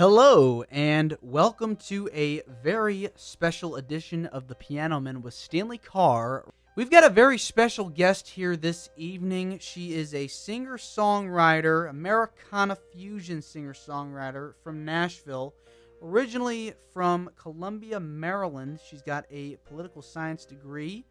Hello, and welcome to a very special edition of The Piano Man with Stanley Carr. We've got a very special guest here this evening. She is a singer-songwriter, Americana fusion singer-songwriter from Nashville, originally from Columbia, Maryland. She's got a political science degree,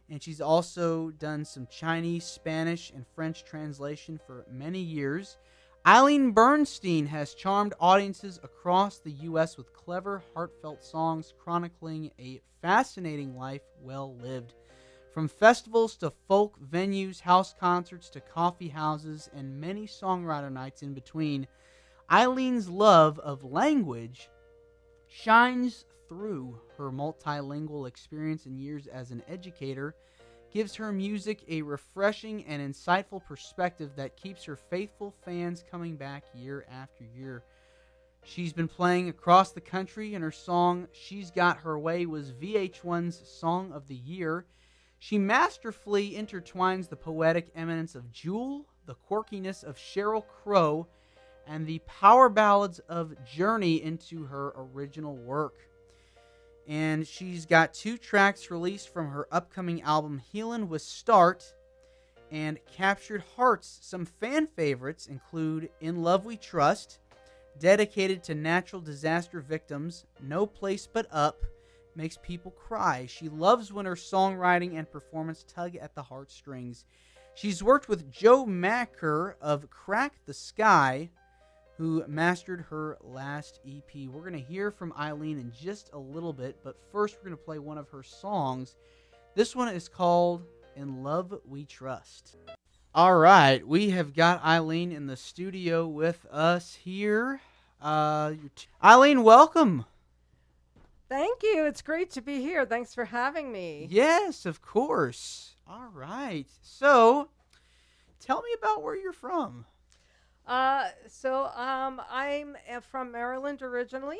and she's also done some Chinese, Spanish, and French translation for many years. Eileen Bernstein has charmed audiences across the U.S. with clever, heartfelt songs chronicling a fascinating life well lived. From festivals to folk venues, house concerts to coffee houses, and many songwriter nights in between, Eileen's love of language shines through. Her multilingual experience and years as an educator gives her music a refreshing and insightful perspective that keeps her faithful fans coming back year after year. She's been playing across the country, and her song She's Got Her Way was VH1's Song of the Year. She masterfully intertwines the poetic eminence of Jewel, the quirkiness of Sheryl Crow, and the power ballads of Journey into her original work. And she's got 2 tracks released from her upcoming album Healin Will Start and captured hearts. Some fan favorites include In Love We Trust, dedicated to natural disaster victims, No Place But Up, makes people cry. She loves when her songwriting and performance tug at the heartstrings. She's worked with Joe Macre of Crack the Sky, who mastered her last EP. We're going to hear from Eileen in just a little bit, but first we're going to play one of her songs. This one is called In Love We Trust. All right, we have got Eileen in the studio with us here. Eileen, welcome. Thank you. It's great to be here. Thanks for having me. Yes, of course. All right. So, tell me about where you're from. I'm from Maryland originally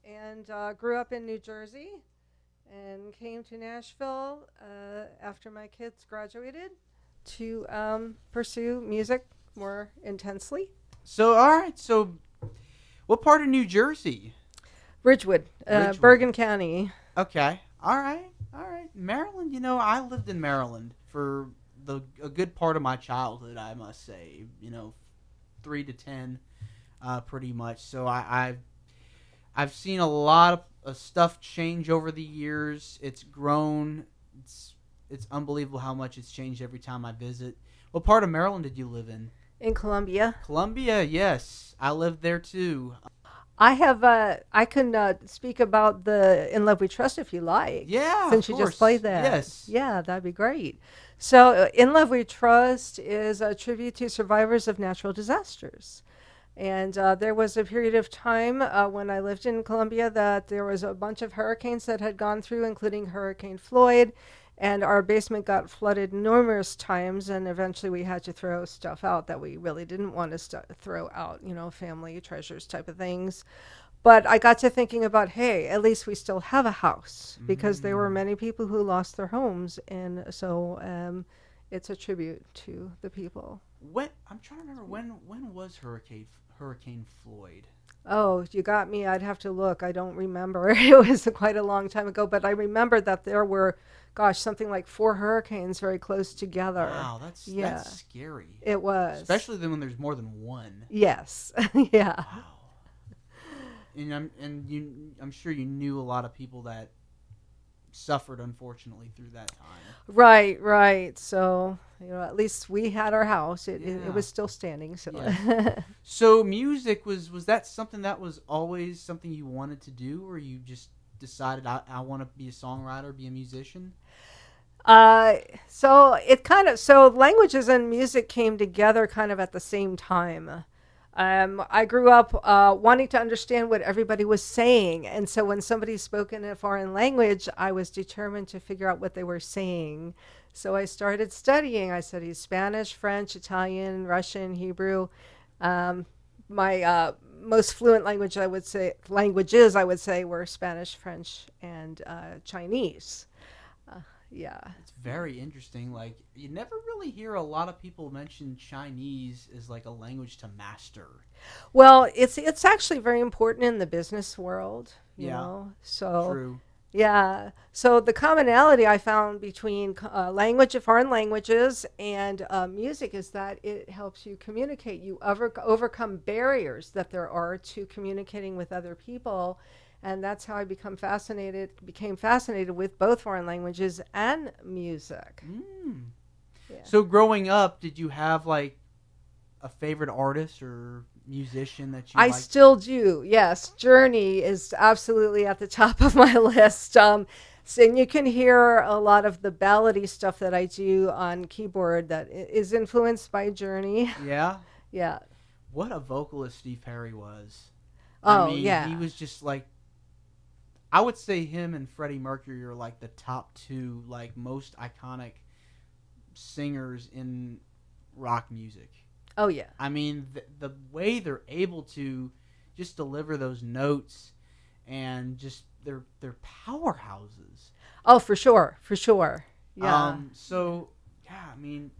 and grew up in New Jersey and came to Nashville after my kids graduated to pursue music more intensely. So, all right. So, what part of New Jersey? Ridgewood. Bergen County. Okay. All right. Maryland, I lived in Maryland for a good part of my childhood, I must say. 3 to 10, pretty much. So I've seen a lot of stuff change over the years. It's grown. It's unbelievable how much it's changed every time I visit. What part of Maryland did you live in? In Columbia. Columbia, yes. I lived there too. I can speak about the In Love We Trust if you like. Yeah, since of you course. just played that. Yes. Yeah, that'd be great. So In Love We Trust is a tribute to survivors of natural disasters. And there was a period of time when I lived in Columbia that there was a bunch of hurricanes that had gone through, including Hurricane Floyd. And our basement got flooded numerous times, and eventually we had to throw stuff out that we really didn't want to throw out, family treasures type of things. But I got to thinking about, hey, at least we still have a house, because there were many people who lost their homes, and so it's a tribute to the people. I'm trying to remember, when was Hurricane Floyd? Oh, you got me. I'd have to look. I don't remember. It was quite a long time ago, but I remember that there were, something like 4 hurricanes very close together. Wow, that's scary. It was. Especially then when there's more than one. Yes. Yeah. Wow. And I'm sure you knew a lot of people that suffered, unfortunately, through that time. Right. So, at least we had our house. It was still standing. So, yeah. So music, was that something that was always something you wanted to do, or you just decided I want to be a songwriter, be a musician? So languages and music came together kind of at the same time. I grew up wanting to understand what everybody was saying. And so when somebody spoke in a foreign language, I was determined to figure out what they were saying. So I started studying. I studied Spanish, French, Italian, Russian, Hebrew. My most fluent languages, I would say, were Spanish, French, and Chinese. Yeah. It's very interesting. Like, you never really hear a lot of people mention Chinese as like a language to master. Well, it's actually very important in the business world, you Yeah, know. So true. yeah. So the commonality I found between foreign languages, and music is that it helps you communicate. You overcome barriers that there are to communicating with other people, and that's how I became fascinated with both foreign languages and music. Mm. Yeah. So growing up, did you have like a favorite artist or musician that you I liked? still do. Yes, Journey is absolutely at the top of my list. And you can hear a lot of the ballady stuff that I do on keyboard that is influenced by Journey. Yeah. Yeah. What a vocalist Steve Perry was. I Oh, mean, he yeah. was just like, I would say him and Freddie Mercury are like the top two like most iconic singers in rock music. Oh, yeah. I mean, the way they're able to just deliver those notes and just they're powerhouses. Oh, for sure. For sure. Yeah. So yeah, I mean,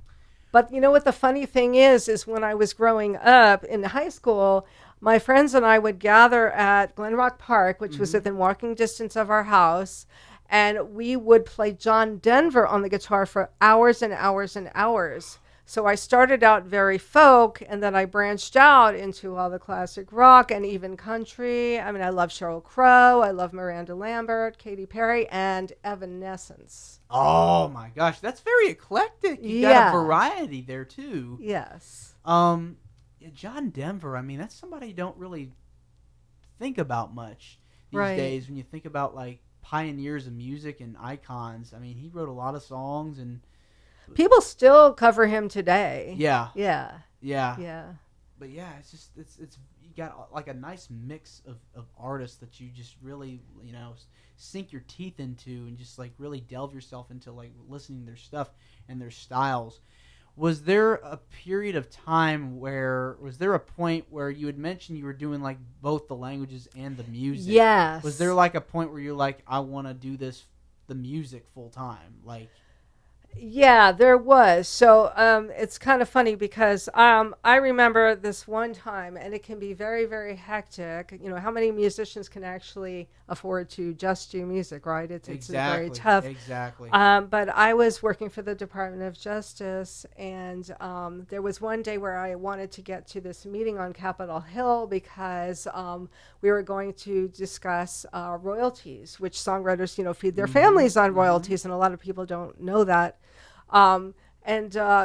But you know what the funny thing is when I was growing up in high school, my friends and I would gather at Glen Rock Park, which was Mhm. within walking distance of our house, and we would play John Denver on the guitar for hours and hours and hours. So I started out very folk, and then I branched out into all the classic rock and even country. I mean, I love Sheryl Crow, I love Miranda Lambert, Katy Perry, and Evanescence. oh my gosh, that's very eclectic. You got Yeah. a variety there too. Yes. Yeah, John Denver. I mean, that's somebody you don't really think about much these Right. days. When you think about like pioneers of music and icons, I mean, he wrote a lot of songs and People still cover him today. yeah, Yeah. yeah. Yeah. But yeah, it's just it's you got like a nice mix of artists that you just really sink your teeth into and just like really delve yourself into like listening to their stuff and their styles. Was there a period of time where was there a point where you had mentioned you were doing like both the languages and the music? Yes. Was there like a point where you're like, I want to do the music full time? Like, Yeah, there was. So it's kind of funny because I remember this one time, and it can be very, very hectic. You know, how many musicians can actually afford to just do music, right? It's very tough. Exactly. But I was working for the Department of Justice, and there was one day where I wanted to get to this meeting on Capitol Hill because we were going to discuss royalties, which songwriters, feed their families on royalties, and a lot of people don't know that.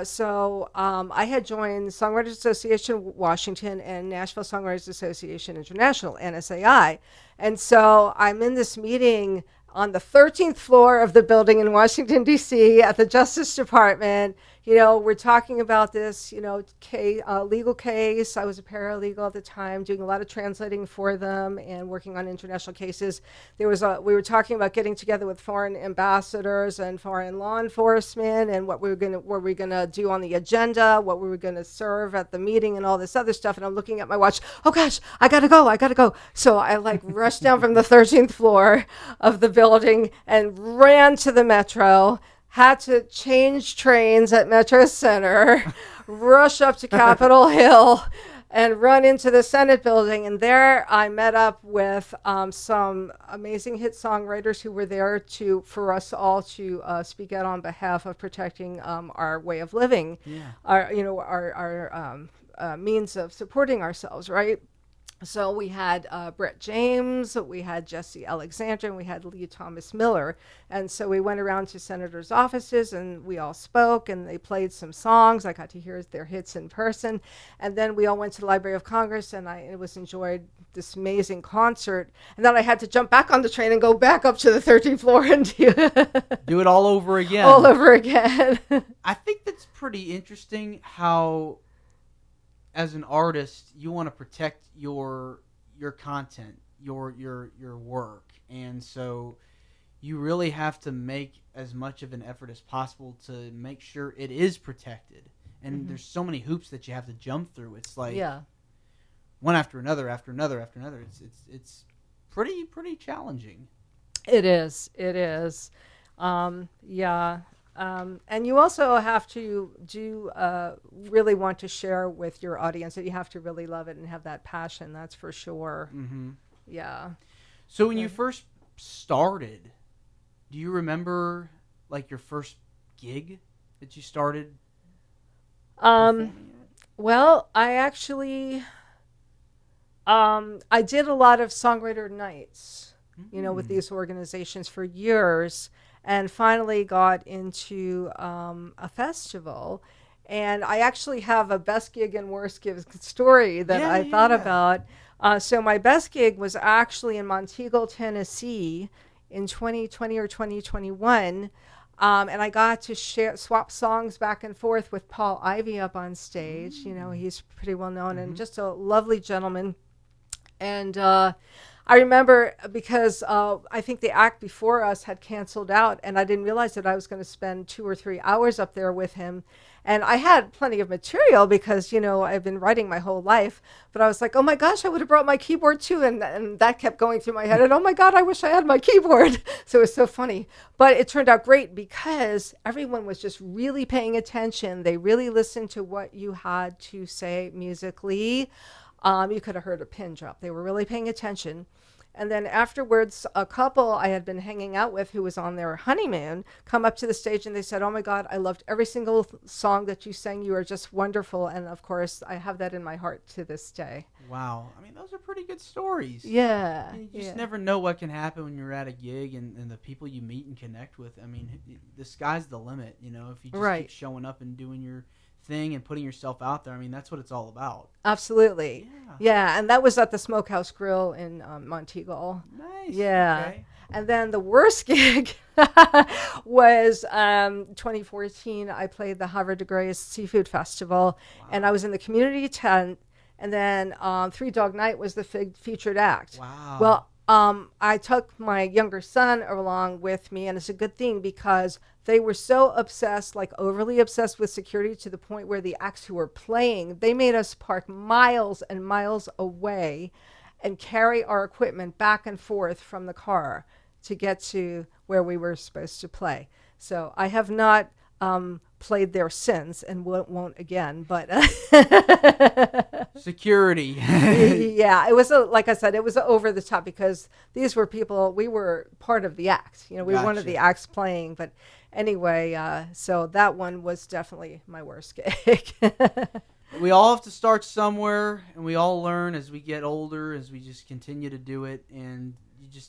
So I had joined Songwriters Association Washington and Nashville Songwriters Association International, NSAI. And so I'm in this meeting on the 13th floor of the building in Washington, D.C. at the Justice Department. We're talking about this, legal case. I was a paralegal at the time, doing a lot of translating for them and working on international cases. We were talking about getting together with foreign ambassadors and foreign law enforcement and what we were gonna do on the agenda, what we were gonna serve at the meeting, and all this other stuff. And I'm looking at my watch. Oh gosh, I gotta go. So I rushed down from the 13th floor of the building and ran to the metro. Had to change trains at Metro Center, rush up to Capitol Hill, and run into the Senate building. And there I met up with some amazing hit songwriters who were there for us all to speak out on behalf of protecting our way of living, our means of supporting ourselves, right? So we had Brett James, we had Jesse Alexander, and we had Lee Thomas Miller. And so we went around to senators' offices and we all spoke and they played some songs. I got to hear their hits in person. And then we all went to the Library of Congress and it was enjoyed this amazing concert. And then I had to jump back on the train and go back up to the 13th floor and do it all over again. All over again. I think that's pretty interesting how as an artist, you want to protect your content, your work, and so you really have to make as much of an effort as possible to make sure it is protected. And there's so many hoops that you have to jump through. It's like one after another. It's pretty challenging. It is. Yeah. And you also have to really want to share with your audience, that you have to really love it and have that passion. That's for sure. Mm-hmm. Yeah. So when you first started, do you remember like your first gig that you started Um, performing at? well, I actually, I did a lot of songwriter nights, with Mm. these organizations for years, and finally got into a festival. And I actually have a best gig and worst gig story that Yeah, I yeah, thought yeah. about. So my best gig was actually in Montego, Tennessee in 2020 or 2021. And I got to swap songs back and forth with Paul Ivy up on stage. Mm. He's pretty well known and Mm-hmm. just a lovely gentleman. And I remember because I think the act before us had canceled out, and I didn't realize that I was going to spend 2 or 3 hours up there with him. And I had plenty of material because, I've been writing my whole life. But I was like, oh my gosh, I would have brought my keyboard too. And that kept going through my head. And oh my God, I wish I had my keyboard. So it was so funny. But it turned out great because everyone was just really paying attention. They really listened to what you had to say musically. You could have heard a pin drop. They were really paying attention. And then afterwards, a couple I had been hanging out with who was on their honeymoon come up to the stage and they said, oh my God, I loved every single song that you sang. You are just wonderful. And of course, I have that in my heart to this day. Wow. I mean, those are pretty good stories. Yeah. You just Yeah. never know what can happen when you're at a gig and the people you meet and connect with. I mean, the sky's the limit, If you just keep Right. showing up and doing your thing and putting yourself out there, I mean, that's what it's all about. Absolutely. Yeah. Yeah. And that was at the Smokehouse Grill in Montego. Nice. Yeah. Okay. And then the worst gig was 2014. I played the Havre de Grace Seafood Festival, and I was in the community tent. And then Three Dog Night was the featured act. Wow. Well, I took my younger son along with me, and it's a good thing because they were so obsessed, like overly obsessed with security to the point where the acts who were playing, they made us park miles and miles away and carry our equipment back and forth from the car to get to where we were supposed to play. So I have not played there since and won't again, but Security. yeah, it was like I said, it was over the top because these were people, we were part of the act, we were one of the Gotcha. acts playing, but anyway, so that one was definitely my worst gig. We all have to start somewhere, and we all learn as we get older, as we just continue to do it, and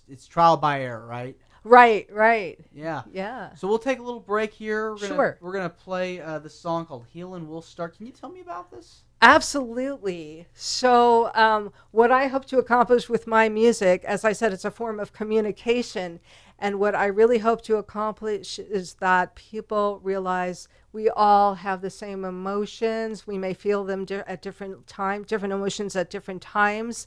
it's trial by error, right? Right. Yeah. Yeah. So we'll take a little break here. Sure. We're gonna play the song called "Healin' Will Start." Can you tell me about this? Absolutely. So, what I hope to accomplish with my music, as I said, it's a form of communication. And what I really hope to accomplish is that people realize we all have the same emotions. We may feel them at different times, different emotions at different times,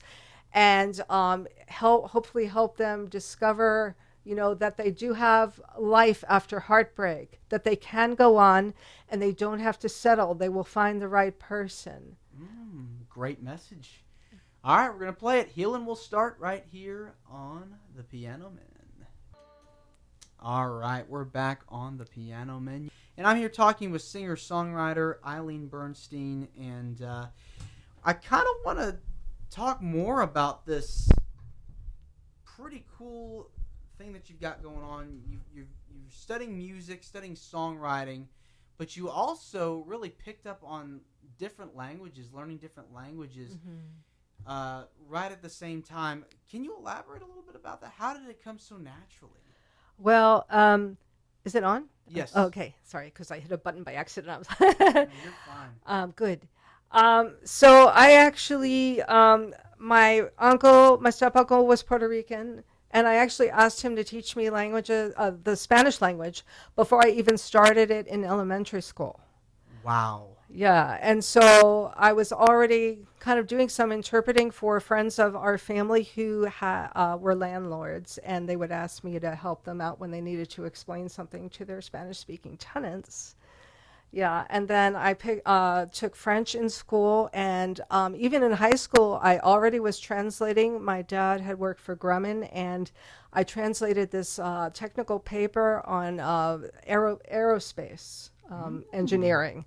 and hopefully help them discover that they do have life after heartbreak, that they can go on and they don't have to settle. They will find the right person. Great message. All right, we're going to play it. Healin' Will Start right here on The Piano Man. All right, we're back on The Piano Man. And I'm here talking with singer-songwriter Eileen Bernstein. And I kind of want to talk more about this pretty cool thing that you've got going on. You're studying music, studying songwriting, but you also really picked up on different languages, learning different languages right at the same time. Can you elaborate a little bit about that? How did it come so naturally? Well, is it on? Yes. Okay, sorry, because I hit a button by accident. No, you're fine. Good. So I actually, my step uncle was Puerto Rican, and I actually asked him to teach me languages, the Spanish language, before I even started it in elementary school. Wow. Yeah, and so I was already kind of doing some interpreting for friends of our family who were landlords, and they would ask me to help them out when they needed to explain something to their Spanish-speaking tenants. Yeah, and then I took French in school, and even in high school, I already was translating. My dad had worked for Grumman, and I translated this technical paper on aerospace engineering.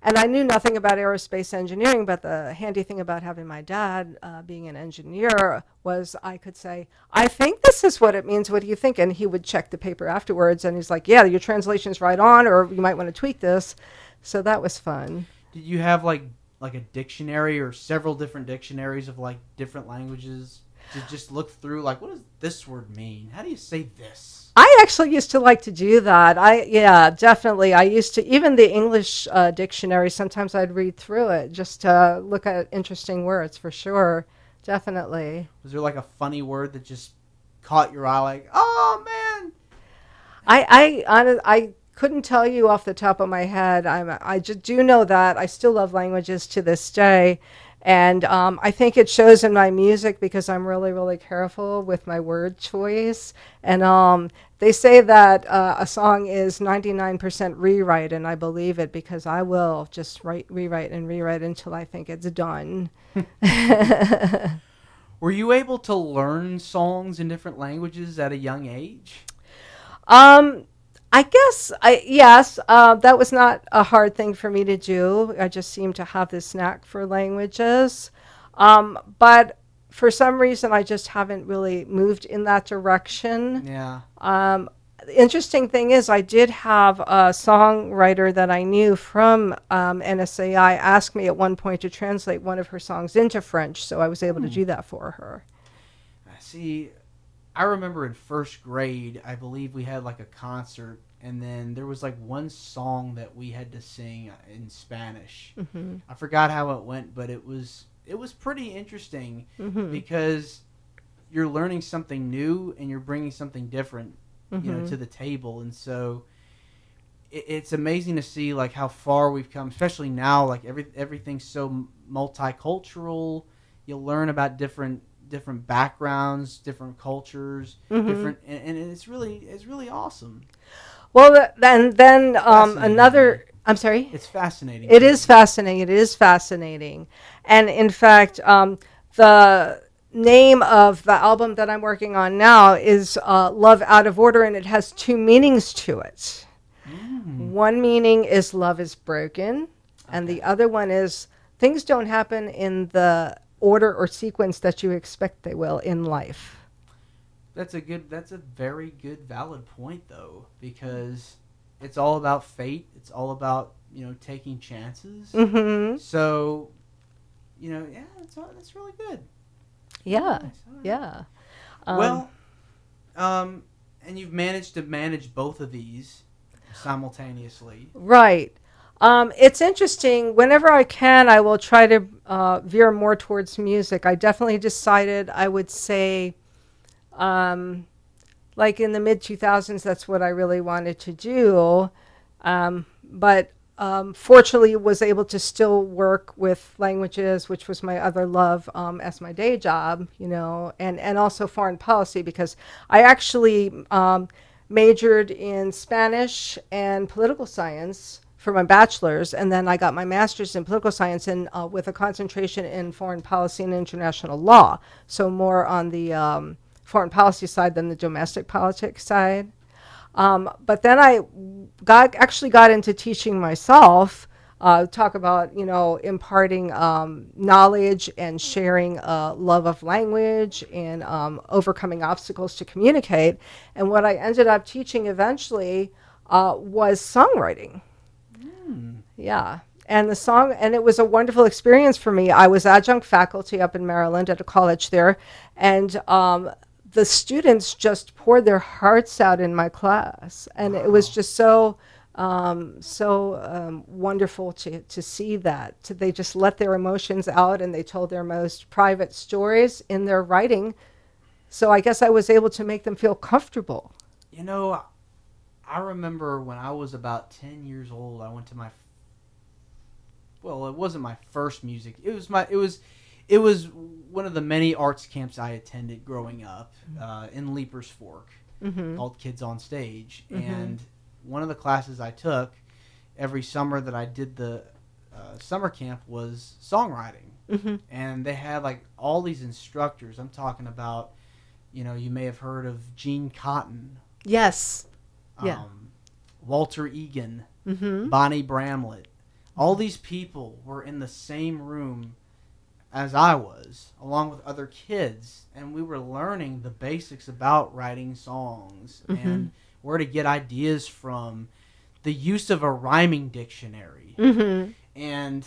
And I knew nothing about aerospace engineering, but the handy thing about having my dad being an engineer was I could say, I think this is what it means. What do you think? And he would check the paper afterwards, and he's like, yeah, your translation's right on, or you might want to tweak this. So that was fun. Did you have like a dictionary or several different dictionaries of like different languages to just look through? Like, what does this word mean? How do you say this? I actually used to like to do that. Yeah, definitely. I used to, even the English dictionary, sometimes I'd read through it just to look at interesting words for sure. Definitely. Was there like a funny word that just caught your eye like, oh man? I couldn't tell you off the top of my head. I just do know that I still love languages to this day. And I think it shows in my music because I'm really, really careful with my word choice. And they say that a song is 99% rewrite, and I believe it because I will just rewrite until I think it's done. Were you able to learn songs in different languages at a young age? I guess, yes, that was not a hard thing for me to do. I just seemed to have this knack for languages. But for some reason, I just haven't really moved in that direction. Yeah. The interesting thing is I did have a songwriter that I knew from NSAI ask me at one point to translate one of her songs into French, so I was able to do that for her. See, I remember in first grade, I believe we had like a concert, and then there was like one song that we had to sing in Spanish. Mm-hmm. I forgot how it went, but it was pretty interesting because you're learning something new and you're bringing something different, to the table, and so it's amazing to see like how far we've come, especially now. Like everything's so multicultural. You'll learn about different backgrounds, different cultures, different, and it's really awesome. Well, then another. I'm sorry. It's fascinating. It is fascinating. It is fascinating, and in fact, the name of the album that I'm working on now is "Love Out of Order," and it has two meanings to it. One meaning is love is broken, and the other one is things don't happen in the order or sequence that you expect they will in life. That's a very good valid point though, because it's all about fate. It's all about, taking chances. Mm-hmm. So, that's really good. Yeah. Nice. Yeah. And you've managed to manage both of these simultaneously. Right. It's interesting. Whenever I can, I will try to veer more towards music. I definitely decided I would say, like in the mid-2000s, that's what I really wanted to do. But fortunately was able to still work with languages, which was my other love as my day job, and also foreign policy, because I actually majored in Spanish and political science for my bachelor's, and then I got my master's in political science and with a concentration in foreign policy and international law, so more on the foreign policy side than the domestic politics side. But then I actually got into teaching myself, talk about, imparting knowledge and sharing love of language and overcoming obstacles to communicate. And what I ended up teaching eventually was songwriting. Yeah. And it was a wonderful experience for me. I was adjunct faculty up in Maryland at a college there, and the students just poured their hearts out in my class, and it was just so wonderful to see that. They just let their emotions out, and they told their most private stories in their writing. So I guess I was able to make them feel comfortable. I remember when I was about 10 years old, I went to it wasn't my first music. It was one of the many arts camps I attended growing up in Leapers Fork, called Kids on Stage. And one of the classes I took, every summer that I did the summer camp was songwriting. Mm-hmm. And they had like all these instructors. I'm talking about, you may have heard of Gene Cotton. Yes. Yeah. Walter Egan, Mm-hmm. Bonnie Bramlett. All these people were in the same room as I was, along with other kids, and we were learning the basics about writing songs Mm-hmm. and where to get ideas from, the use of a rhyming dictionary. Mm-hmm. And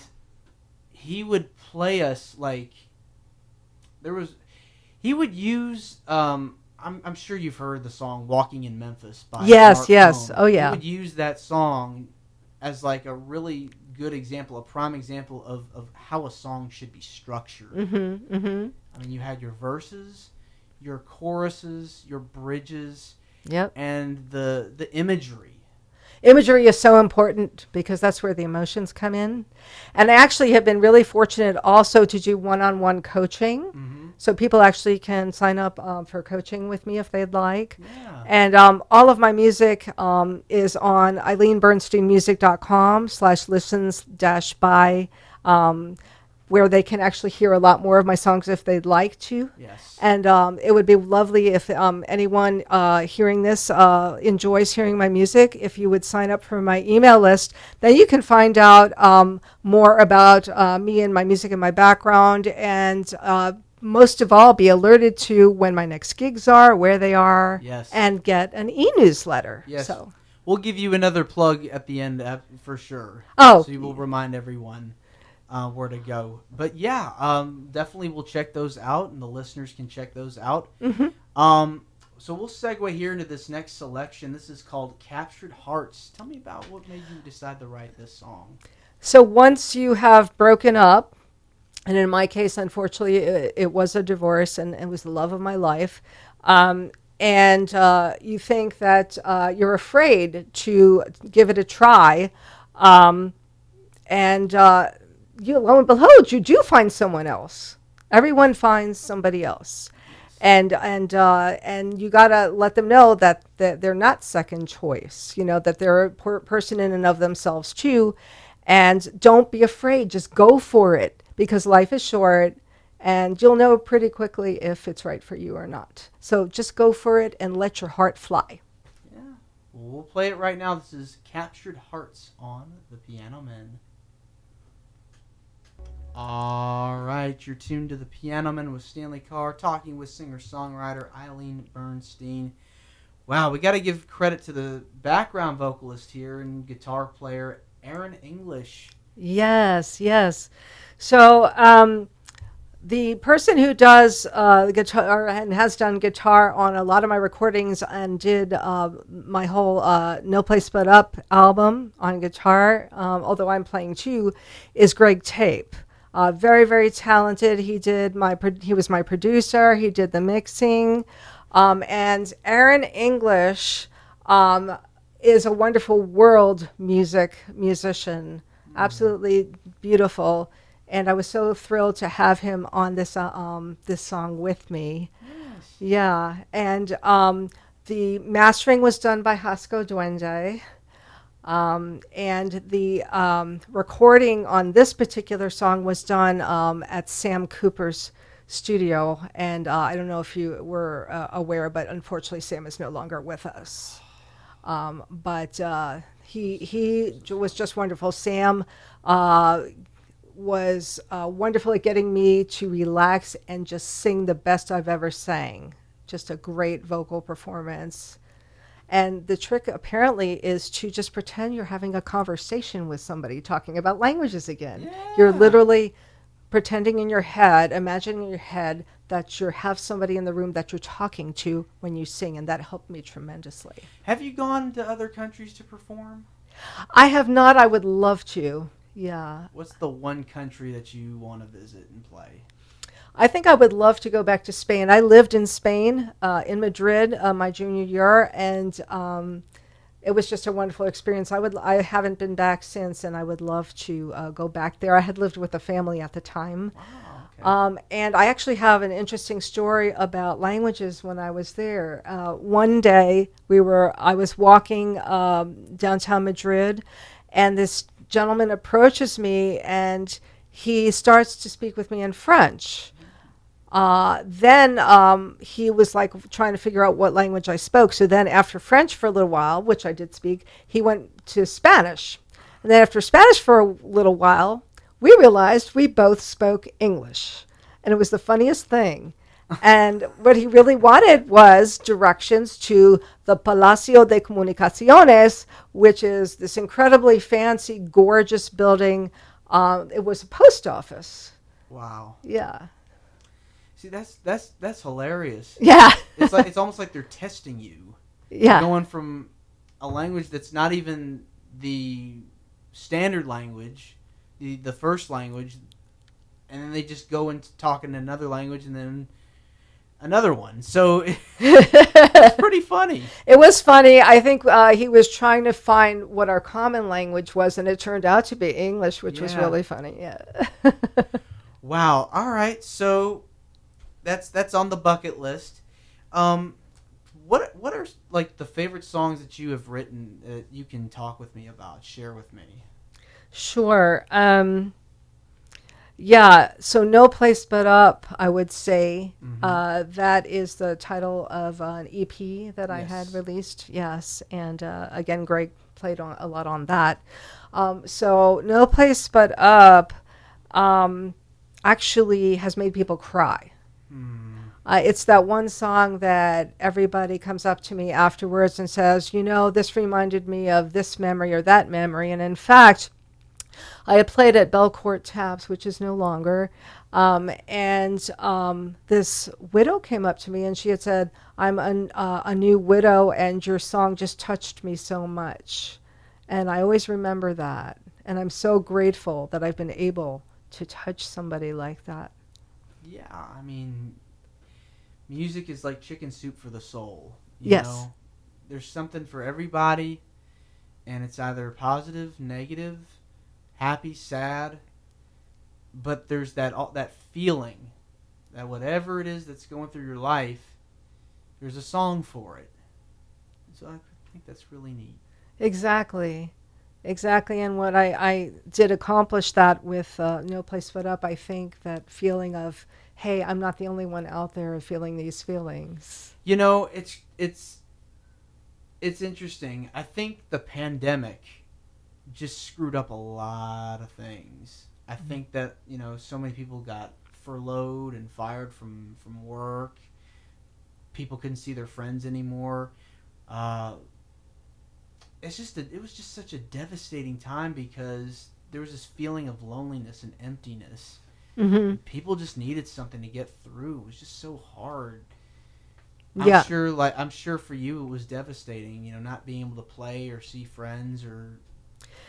he would play us like he would use I'm sure you've heard the song "Walking in Memphis" by Yes, Mark yes. Cohn. Oh, yeah. He would use that song as like a really good example, a prime example of how a song should be structured. Mm-hmm. Mm-hmm. I mean, you had your verses, your choruses, your bridges, Yep. and the imagery. Imagery is so important because that's where the emotions come in. And I actually have been really fortunate also to do one-on-one coaching. Mm-hmm. So people actually can sign up for coaching with me if they'd like. Yeah. And all of my music is on eileenbernsteinmusic.com/listens-by, where they can actually hear a lot more of my songs if they'd like to. Yes. And it would be lovely if anyone hearing this enjoys hearing my music. If you would sign up for my email list, then you can find out more about me and my music and my background, and most of all, be alerted to when my next gigs are, where they are, Yes. and get an e-newsletter. Yes. So. We'll give you another plug at the end for sure. Oh. So you will remind everyone where to go. But yeah, definitely we'll check those out, and the listeners can check those out. Mm-hmm. So we'll segue here into this next selection. This is called Captured Hearts. Tell me about what made you decide to write this song. So once you have broken up, and in my case, unfortunately, it was a divorce, and it was the love of my life, and you think that you're afraid to give it a try, and lo and behold, you do find someone else. Everyone finds somebody else. And you gotta let them know that they're not second choice. That they're a person in and of themselves too, and don't be afraid. Just go for it, because life is short, and you'll know pretty quickly if it's right for you or not. So just go for it and let your heart fly. Yeah, we'll play it right now. This is Captured Hearts on the Piano Men. All right, you're tuned to the Piano Men with Stanley Carr, talking with singer-songwriter Eileen Bernstein. Wow, we got to give credit to the background vocalist here and guitar player Aaron English. Yes, yes. So the person who does the guitar and has done guitar on a lot of my recordings and did my whole No Place But Up album on guitar, although I'm playing too, is Greg Tape. Very, very talented. He was my producer. He did the mixing. And Aaron English is a wonderful world musician. Absolutely beautiful. And I was so thrilled to have him on this song with me. Yes. Yeah. And the mastering was done by Hasco Duende. And the recording on this particular song was done at Sam Cooper's studio. And I don't know if you were aware, but unfortunately Sam is no longer with us. But he was just wonderful. Sam was wonderful at getting me to relax and just sing the best I've ever sang. Just a great vocal performance. And the trick apparently is to just pretend you're having a conversation with somebody talking about languages again. Yeah. You're literally pretending in your head, imagining in your head that you have somebody in the room that you're talking to when you sing, and that helped me tremendously. Have you gone to other countries to perform? I have not. I would love to. Yeah. What's the one country that you want to visit and play? I think I would love to go back to Spain. I lived in Spain, in Madrid, my junior year, and it was just a wonderful experience. I haven't been back since, and I would love to go back there. I had lived with a family at the time. Wow, okay. And I actually have an interesting story about languages when I was there. One day I was walking downtown Madrid, And this gentleman approaches me and he starts to speak with me in French. Then he was like trying to figure out what language I spoke. So then after French for a little while, which I did speak, he went to Spanish. And then after Spanish for a little while, we realized we both spoke English. And it was the funniest thing. And what he really wanted was directions to the Palacio de Comunicaciones, which is this incredibly fancy, gorgeous building. It was a post office. Wow. Yeah. See, that's hilarious. Yeah. It's almost like they're testing you. Yeah. Going from a language that's not even the standard language, the first language, and then they just go into talking another language and then another one. So it's pretty funny. It was funny. I think he was trying to find what our common language was, and it turned out to be English, which was really funny. Yeah. Wow. All right. So that's on the bucket list. What are like the favorite songs that you have written that you can talk with me about, share with me? Sure. Yeah, so No Place But Up, I would say. That is the title of an EP that I had released, yes. And again, Greg played a lot on that. So No Place But Up actually has made people cry. It's that one song that everybody comes up to me afterwards and says, you know, this reminded me of this memory or that memory. And in fact, I had played at Belcourt Taps, which is no longer, and this widow came up to me and she had said, I'm a new widow and your song just touched me so much. And I always remember that. And I'm so grateful that I've been able to touch somebody like that. Yeah, I mean, music is like chicken soup for the soul. You Yes. know? There's something for everybody, and it's either positive, negative, happy, sad, but there's that feeling that whatever it is that's going through your life, there's a song for it. So I think that's really neat. Exactly. And what I did accomplish that with No Place But Up, I think that feeling of, hey, I'm not the only one out there feeling these feelings. You know, it's interesting. I think the pandemic just screwed up a lot of things. I think that, you know, so many people got furloughed and fired from work. People couldn't see their friends anymore. It was just such a devastating time because there was this feeling of loneliness and emptiness. Mm-hmm. People just needed something to get through. It was just so hard. Yeah. I'm sure for you it was devastating, you know, not being able to play or see friends or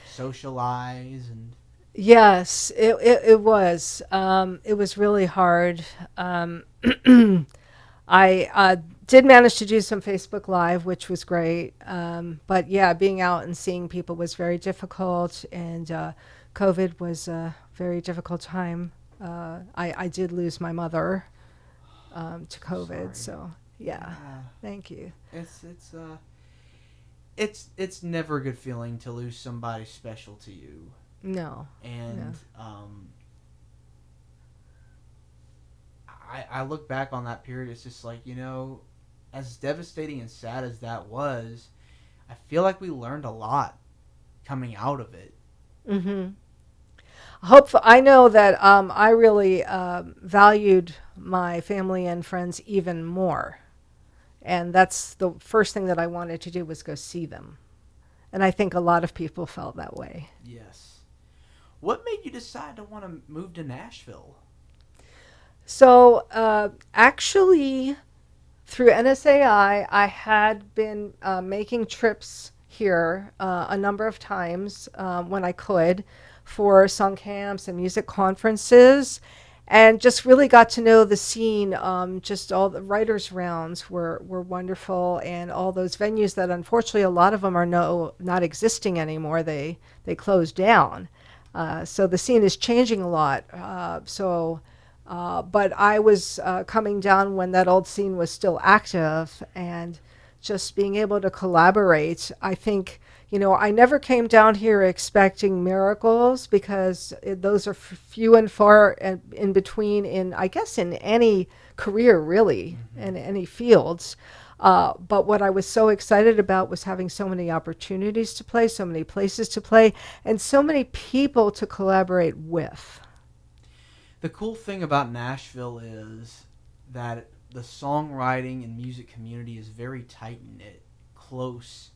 socialize. And Yes, it was. It was really hard. I did manage to do some Facebook Live, which was great. But yeah, being out and seeing people was very difficult, and COVID was a very difficult time. I did lose my mother to COVID, so yeah. Thank you. It's never a good feeling to lose somebody special to you. No. And I look back on that period, it's just like, you know, as devastating and sad as that was, I feel like we learned a lot coming out of it. Mm-hmm. I know that I really valued my family and friends even more. And that's the first thing that I wanted to do was go see them. And I think a lot of people felt that way. Yes. What made you decide to want to move to Nashville? So actually, through NSAI, I had been making trips here a number of times when I could for song camps and music conferences, and just really got to know the scene. Just all the writers' rounds were wonderful, and all those venues that unfortunately a lot of them are not existing anymore. They closed down. So the scene is changing a lot. But I was coming down when that old scene was still active, and just being able to collaborate. I think, I never came down here expecting miracles because those are few and far in between I guess, in any career, really, in any fields. But what I was so excited about was having so many opportunities to play, so many places to play, and so many people to collaborate with. The cool thing about Nashville is that the songwriting and music community is very tight-knit, close.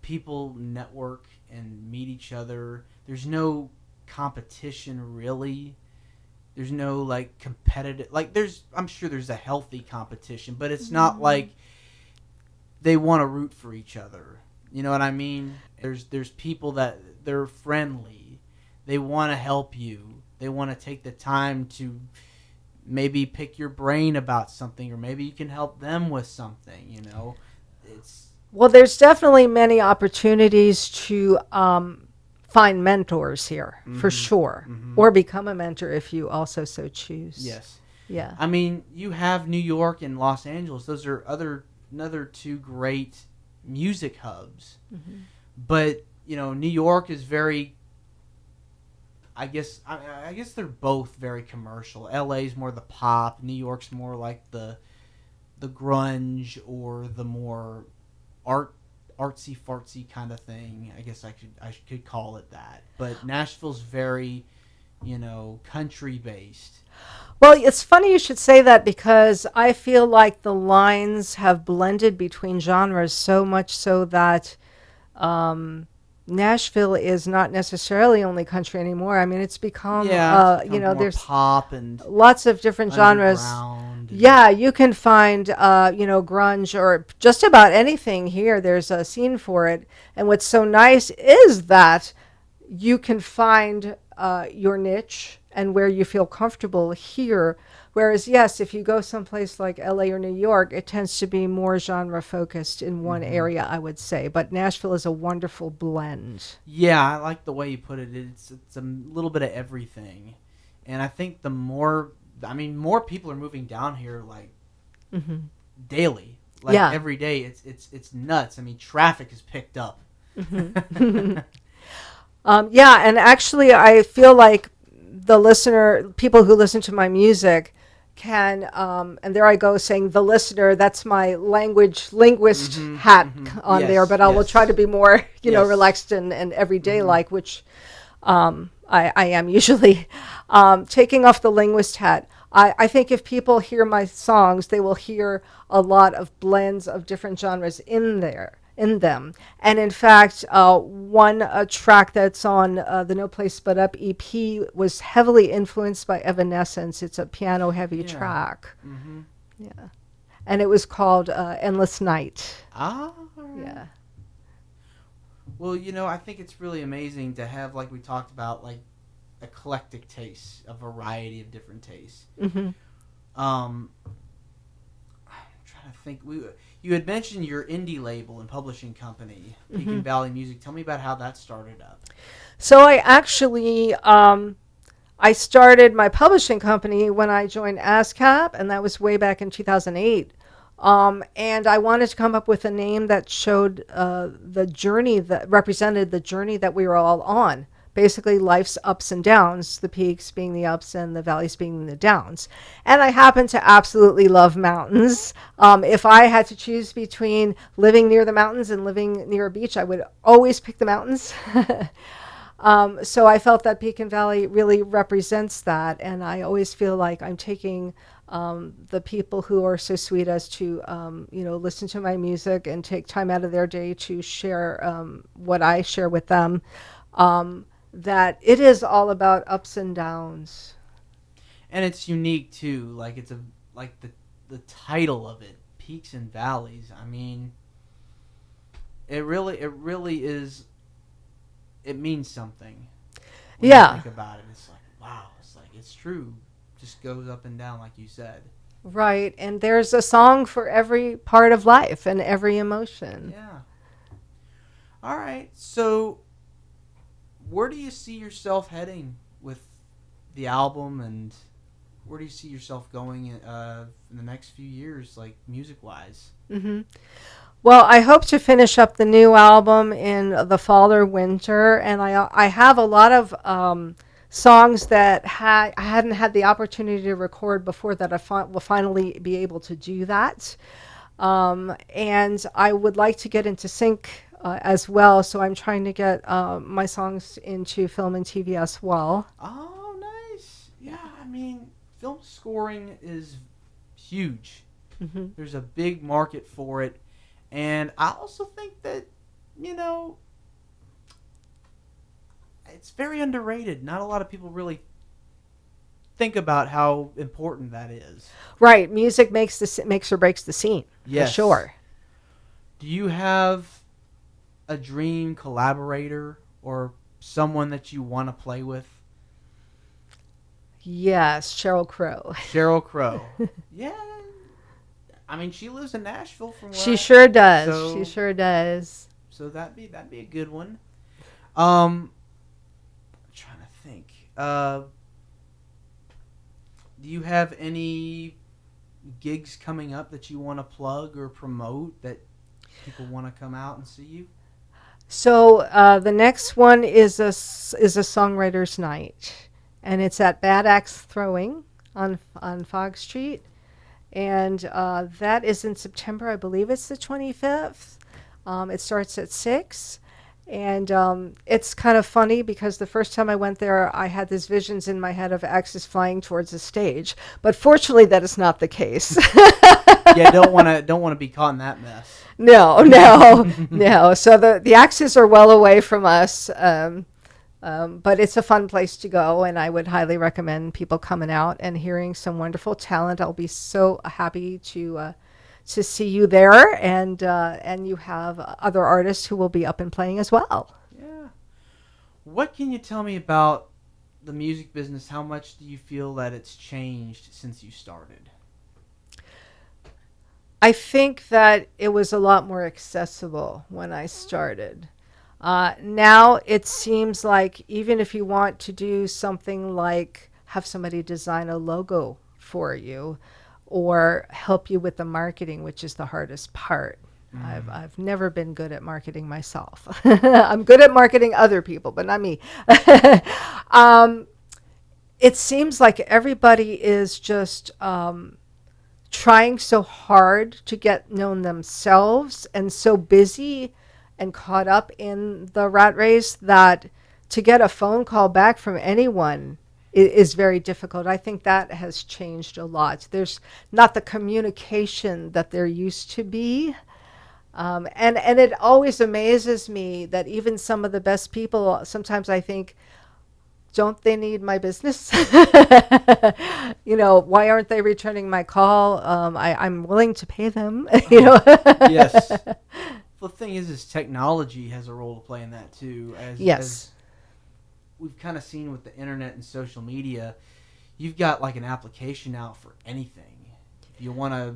People network and meet each other. There's no competition, really. There's no, like, competitive... Like, I'm sure there's a healthy competition, but it's not like they want to root for each other. You know what I mean? There's people that they're friendly. They want to help you. They want to take the time to maybe pick your brain about something, or maybe you can help them with something, Well, there's definitely many opportunities to find mentors here, for sure, or become a mentor if you also so choose. Yes. Yeah. I mean, you have New York and Los Angeles. Those are another two great music hubs. But, New York is very... I guess they're both very commercial. LA's more the pop. New York's more like the grunge, or the more artsy fartsy kind of thing. I guess I could call it that. But Nashville's very, country based. Well, it's funny you should say that, because I feel like the lines have blended between genres so much so that Nashville is not necessarily only country anymore. I mean, it's become, there's pop and lots of different genres. Yeah, you can find, grunge or just about anything here. There's a scene for it. And what's so nice is that you can find your niche and where you feel comfortable here. Whereas, yes, if you go someplace like LA or New York, it tends to be more genre focused in one area, I would say. But Nashville is a wonderful blend. Yeah, I like the way you put it. It's a little bit of everything. And I think more people are moving down here like daily, like every day. It's nuts. I mean, traffic is picked up. And actually, I feel like people who listen to my music can, and there I go saying the listener, that's my linguist hat on there, but I will try to be more, relaxed and everyday like, which I am usually. Taking off the linguist hat, I think if people hear my songs, they will hear a lot of blends of different genres in them. And in fact, one track that's on the No Place But Up EP was heavily influenced by Evanescence. It's a piano heavy track. Yeah. And it was called Endless Night. Ah. Right. Yeah. Well, I think it's really amazing to have, like we talked about, like eclectic tastes, a variety of different tastes. I'm trying to think. You had mentioned your indie label and publishing company, Pekin Valley Music. Tell me about how that started up. So I actually, I started my publishing company when I joined ASCAP, and that was way back in 2008. And I wanted to come up with a name that showed the journey, that represented the journey that we were all on. Basically, life's ups and downs, the peaks being the ups and the valleys being the downs. And I happen to absolutely love mountains. If I had to choose between living near the mountains and living near a beach, I would always pick the mountains. So I felt that Pekin Valley really represents that. And I always feel like I'm taking the people who are so sweet as to, listen to my music and take time out of their day to share what I share with them. That it is all about ups and downs. And it's unique too. Like the title of it, Peaks and Valleys. I mean, it really is. It means something. When you think about it, it's like, wow. It's like, it's true. Just goes up and down, like you said. Right, and there's a song for every part of life and every emotion. Yeah. All right, so where do you see yourself heading with the album, and where do you see yourself going in the next few years, like music-wise? Hmm. Well, I hope to finish up the new album in the fall or winter, and I have a lot of songs that I hadn't had the opportunity to record before that will finally be able to do that. And I would like to get into sync as well, so I'm trying to get my songs into film and TV as well. Oh, nice. Yeah, I mean, film scoring is huge. Hmm. There's a big market for it. And I also think that, you know, it's very underrated. Not a lot of people really think about how important that is. Right, music makes or breaks the scene. Yes. For sure. Do you have a dream collaborator or someone that you want to play with? Yes, Sheryl Crow. Sheryl Crow. Yeah. I mean, she lives in Nashville from where She sure does. So, She sure does. So that'd be a good one. I'm trying to think. Do you have any gigs coming up that you want to plug or promote that people want to come out and see you? So the next one is a songwriter's night, and it's at Bad Axe Throwing on Fog Street, and that is in September. I believe it's the 25th. It starts at 6. And it's kind of funny because the first time I went there, I had these visions in my head of axes flying towards the stage. But fortunately, that is not the case. Yeah, don't want to be caught in that mess. No. So the axes are well away from us, but it's a fun place to go, and I would highly recommend people coming out and hearing some wonderful talent. I'll be so happy to see you there, and you have other artists who will be up and playing as well. Yeah. What can you tell me about the music business? How much do you feel that it's changed since you started? I think that it was a lot more accessible when I started. Now it seems like even if you want to do something like have somebody design a logo for you, or help you with the marketing, which is the hardest part. I've never been good at marketing myself. I'm good at marketing other people, but not me. It seems like everybody is just trying so hard to get known themselves and so busy and caught up in the rat race that to get a phone call back from anyone is very difficult. I think that has changed a lot. There's not the communication that there used to be. And it always amazes me that even some of the best people, sometimes I think, don't they need my business? Why aren't they returning my call? I'm willing to pay them. Yes. The thing is technology has a role to play in that too. As we've kind of seen with the internet and social media, you've got like an application out for anything. If you want to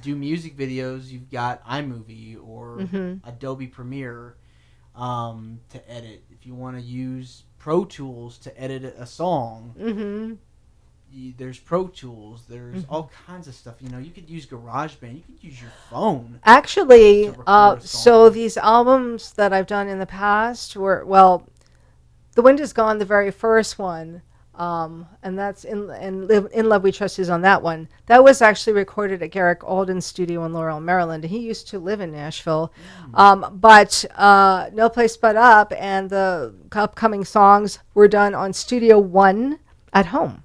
do music videos, you've got iMovie or Adobe Premiere to edit. If you want to use Pro Tools to edit a song, there's Pro Tools. There's all kinds of stuff. You could use GarageBand. You could use your phone. Actually, so these albums that I've done in the past were, The Wind Is Gone, the very first one, and that's in Love We Trust is on that one. That was actually recorded at Garrick Alden's studio in Laurel, Maryland. He used to live in Nashville. But No Place But Up and the upcoming songs were done on Studio One at home.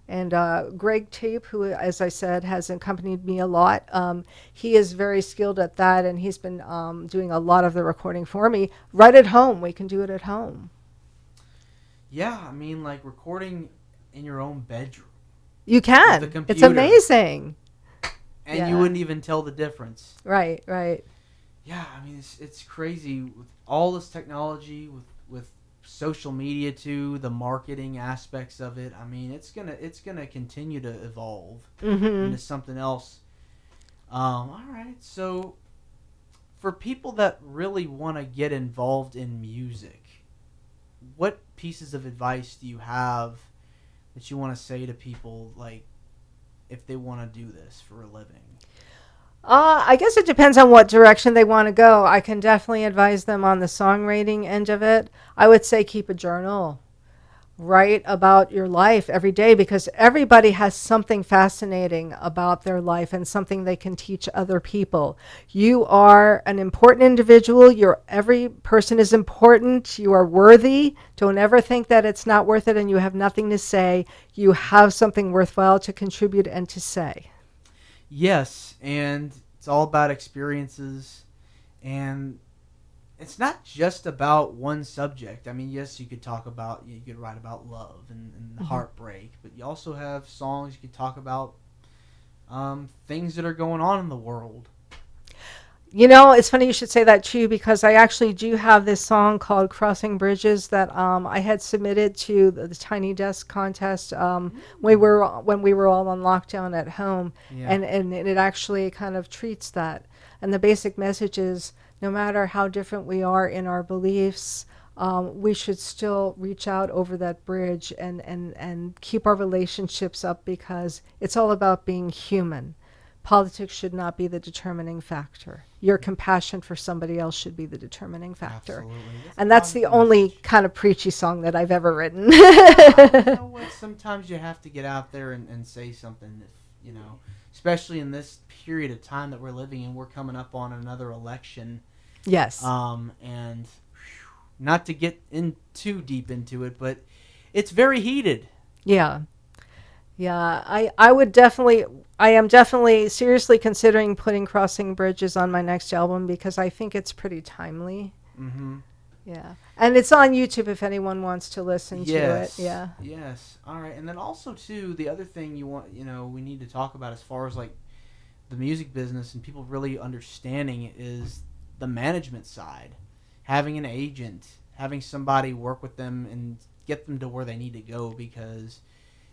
And Greg Tape, who, as I said, has accompanied me a lot, he is very skilled at that, and he's been doing a lot of the recording for me. Right at home. We can do it at home. Yeah, I mean, like recording in your own bedroom. You can. With a computer. It's amazing. And you wouldn't even tell the difference. Right. Yeah, I mean, it's crazy with all this technology, with social media too, the marketing aspects of it. I mean, it's gonna continue to evolve into something else. All right, so for people that really want to get involved in music, what pieces of advice do you have that you want to say to people, like, if they want to do this for a living? I guess it depends on what direction they want to go. I can definitely advise them on the songwriting end of it. I would say keep a journal. Write about your life every day, because everybody has something fascinating about their life and something they can teach other people. You are an important individual. Every person is important. You are worthy. Don't ever think that it's not worth it and you have nothing to say. You have something worthwhile to contribute and to say. Yes, and it's all about experiences, and it's not just about one subject. I mean, yes, you could write about love and heartbreak, but you also have songs you could talk about things that are going on in the world. You know, it's funny you should say that too, because I actually do have this song called Crossing Bridges that I had submitted to the Tiny Desk contest when we were all on lockdown at home. Yeah. And it actually kind of treats that. And the basic message is, no matter how different we are in our beliefs, we should still reach out over that bridge and keep our relationships up, because it's all about being human. Politics should not be the determining factor. Your compassion for somebody else should be the determining factor. Absolutely. And that's the only kind of preachy song that I've ever written. You know what? Sometimes you have to get out there and say something, especially in this period of time that we're living in. We're coming up on another election. Yes. And not to get in too deep into it, but it's very heated. Yeah. Yeah, I am definitely seriously considering putting Crossing Bridges on my next album, because I think it's pretty timely. Mm-hmm. Yeah. And it's on YouTube if anyone wants to listen to it. Yeah. Yes. All right. And then also, too, the other thing we need to talk about as far as, like, the music business and people really understanding it is the management side. Having an agent, having somebody work with them and get them to where they need to go, because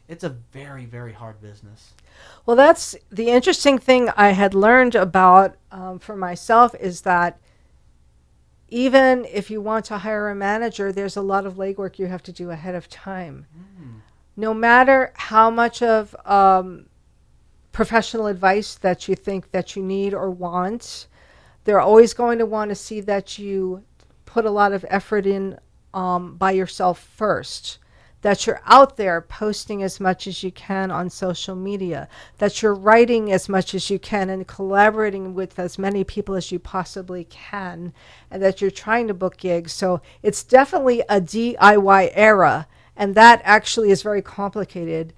it's a very, very hard business. Well, that's the interesting thing I had learned about for myself, is that even if you want to hire a manager, there's a lot of legwork you have to do ahead of time. No matter how much of professional advice that you think that you need or want, they're always going to want to see that you put a lot of effort in by yourself first. That you're out there posting as much as you can on social media, that you're writing as much as you can and collaborating with as many people as you possibly can, and that you're trying to book gigs. So it's definitely a DIY era, and that actually is very complicated.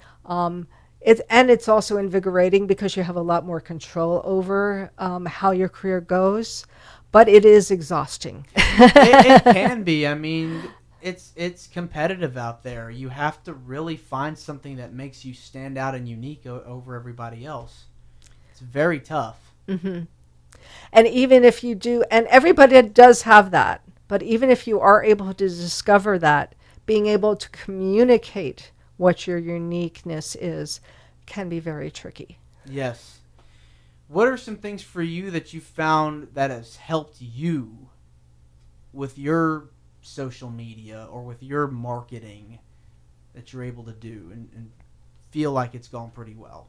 It's also invigorating, because you have a lot more control over how your career goes, but it is exhausting. It can be. I mean, it's competitive out there. You have to really find something that makes you stand out and unique over everybody else. It's very tough. Mm-hmm. And even if you do, and everybody does have that, but even if you are able to discover that, being able to communicate what your uniqueness is can be very tricky. Yes. What are some things for you that you found that has helped you with your social media or with your marketing that you're able to do and feel like it's gone pretty well?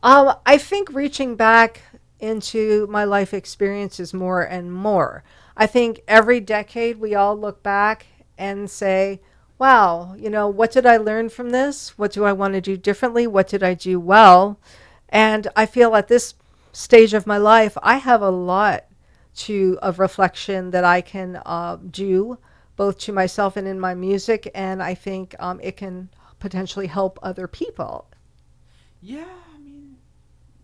I think reaching back into my life experiences more and more. I think every decade we all look back and say, wow, what did I learn from this? What do I want to do differently? What did I do well? And I feel at this stage of my life, I have a lot of reflection that I can do, both to myself and in my music, and I think it can potentially help other people. Yeah, I mean,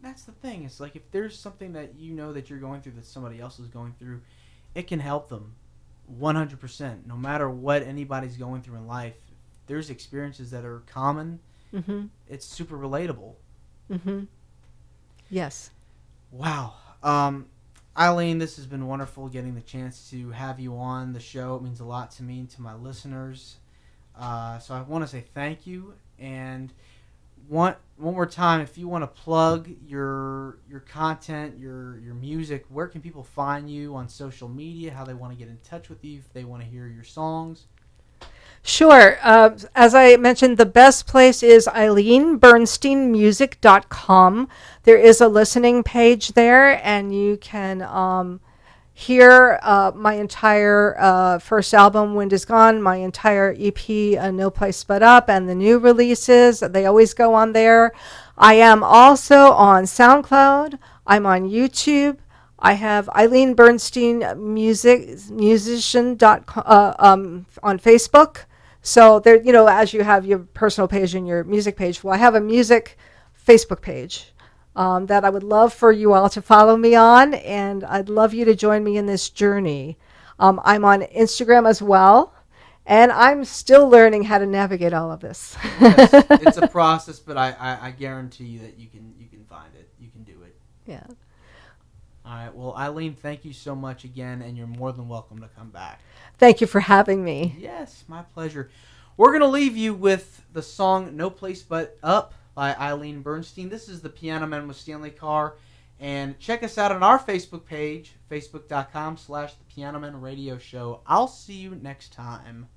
that's the thing. It's like, if there's something that that you're going through that somebody else is going through, it can help them 100%. No matter what anybody's going through in life, there's experiences that are common. Mm-hmm. It's super relatable. Mm-hmm. Yes. Wow. Eileen, this has been wonderful getting the chance to have you on the show. It means a lot to me and to my listeners. So I want to say thank you. And one more time, if you want to plug your content, your music, where can people find you on social media, how they want to get in touch with you, if they want to hear your songs? Sure. As I mentioned, the best place is EileenBernsteinMusic.com. There is a listening page there, and you can hear my entire first album, Wind Is Gone, my entire EP, No Place But Up, and the new releases. They always go on there. I am also on SoundCloud. I'm on YouTube. I have Eileen Bernstein musician.com on Facebook. So there, as you have your personal page and your music page, well, I have a music Facebook page that I would love for you all to follow me on, and I'd love you to join me in this journey. I'm on Instagram as well, and I'm still learning how to navigate all of this. Yes, it's a process, but I guarantee you that you can find it. You can do it. Yeah. All right. Well, Eileen, thank you so much again, and you're more than welcome to come back. Thank you for having me. Yes, my pleasure. We're going to leave you with the song No Place But Up by Eileen Bernstein. This is The Piano Man with Stanley Carr. And check us out on our Facebook page, facebook.com/The Piano Man Radio Show. I'll see you next time.